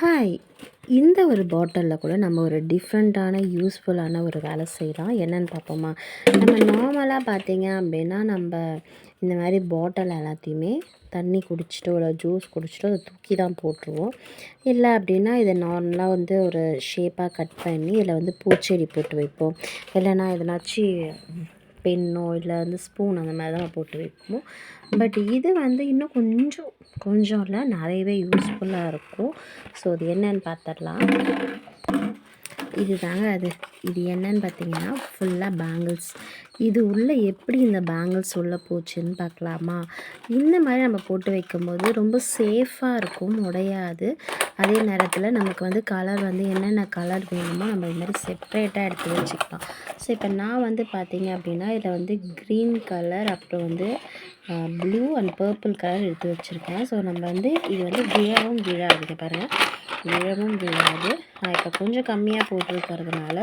Hi! இந்த ஒரு பாட்டிலில் கூட நம்ம ஒரு டிஃப்ரெண்ட்டான யூஸ்ஃபுல்லான ஒரு வேலை செய்யலாம். என்னன்னு பார்ப்போமா? நம்ம நார்மலாக பார்த்தீங்க அப்படின்னா, இந்த மாதிரி பாட்டில் எல்லாத்தையுமே தண்ணி குடிச்சிட்டோ, இல்லை ஜூஸ் குடிச்சிட்டோ அதை தூக்கி தான் போட்டுருவோம். இல்லை அப்படின்னா, இதை நார்மலாக ஒரு ஷேப்பாக கட் பண்ணி இதில் பூச்செடி போட்டு வைப்போம். இல்லைன்னா எதனாச்சும் பென்னோ இல்லை ஸ்பூன் அந்த மாதிரி தான் போட்டு வைப்போம். பட் இது இன்னும் கொஞ்சம் இல்லை, நிறையவே யூஸ்ஃபுல்லாக இருக்கும். ஸோ அது என்னன்னு பார்த்துடலாம். இதுதாங்க அது. இது என்னன்னு பார்த்தீங்கன்னா, ஃபுல்லாக பேங்கிள்ஸ். இது உள்ளே எப்படி இந்த பேங்கிள்ஸ் உள்ளே போச்சுன்னு பார்க்கலாமா? இந்த மாதிரி நம்ம போட்டு வைக்கும்போது ரொம்ப சேஃபாக இருக்கும், உடையாது. அதே நேரத்தில் நமக்கு கலர் என்னென்ன கலர் வேணுமோ நம்ம இது மாதிரி செப்ரேட்டாக எடுத்து வச்சுக்கலாம். ஸோ இப்போ நான் பார்த்தீங்க அப்படின்னா, இதில் க்ரீன் கலர், அப்புறம் ப்ளூ அண்ட் பர்பிள் கலர் எடுத்து வச்சுருக்கேன். ஸோ நம்ம இது விழவும் விழாதுங்க பாருங்கள், விழவும் விழாது. இப்போ கொஞ்சம் கம்மியாக போட்டிருக்கிறதுனால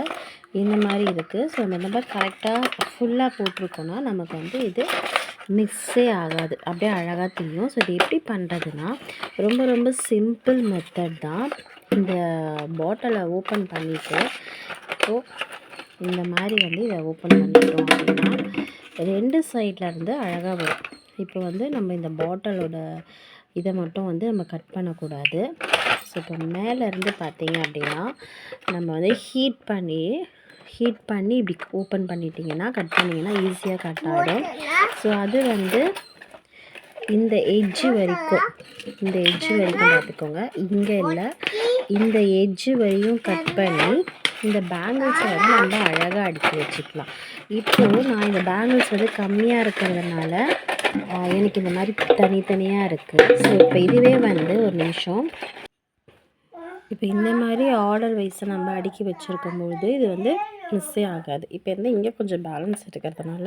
இந்த மாதிரி இருக்குது. ஸோ நம்ம கரெக்டாக ஃபுல்லாக போட்டிருக்கோன்னா நமக்கு இது மிக்ஸே ஆகாது, அப்படியே அழகாக தெரியும். ஸோ இது எப்படி பண்ணுறதுன்னா, ரொம்ப ரொம்ப சிம்பிள் மெத்தட் தான். இந்த பாட்டிலை ஓப்பன் பண்ணிவிட்டு இந்த மாதிரி இதை ஓப்பன் பண்ணிட்டோம் அப்படின்னா 2 சைட்லேருந்து அழகாக வரும். இப்போ நம்ம இந்த பாட்டிலோட இதை மட்டும் நம்ம கட் பண்ணக்கூடாது. ஸோ இப்போ மேலேருந்து பார்த்தீங்க அப்படின்னா, நம்ம ஹீட் பண்ணி இப்படி ஓப்பன் பண்ணிட்டீங்கன்னா, கட் பண்ணிங்கன்னா ஈஸியாக கட் ஆகிடும். ஸோ அது இந்த எட்ஜு வரைக்கும் பார்த்துக்கோங்க. இங்கே இல்லை, இந்த எட்ஜு வரையும் கட் பண்ணி இந்த பேங்கிள்ஸை நம்ம அழகாக அடுக்கி வச்சுக்கலாம். இப்போது நான் இந்த பேங்கிள்ஸ் கம்மியாக இருக்கிறதுனால எனக்கு இந்த மாதிரி தனித்தனியாக இருக்குது. ஸோ இப்போ இதுவே ஒரு நிமிஷம். இப்போ இந்த மாதிரி ஆர்டர் வைஸை நம்ம அடுக்கி வச்சுருக்கும்போது இது மிஸ்ஸே ஆகாது. இப்போ இங்கே கொஞ்சம் பேலன்ஸ் இருக்கிறதுனால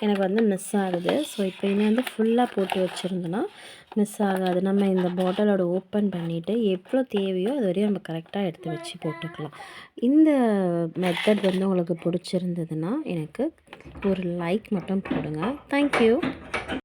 எனக்கு மிஸ் ஆகுது. ஸோ இப்போ இனி ஃபுல்லாக போட்டு வச்சுருந்தோன்னா மிஸ் ஆகாது. நம்ம இந்த பாட்டிலோட ஓப்பன் பண்ணிவிட்டு எவ்வளோ தேவையோ அது வரையும் நம்ம கரெக்டாக எடுத்து வச்சு போட்டுக்கலாம். இந்த மெத்தட் உங்களுக்கு பிடிச்சிருந்ததுன்னா எனக்கு ஒரு லைக் மட்டும் போடுங்க. தேங்க்யூ.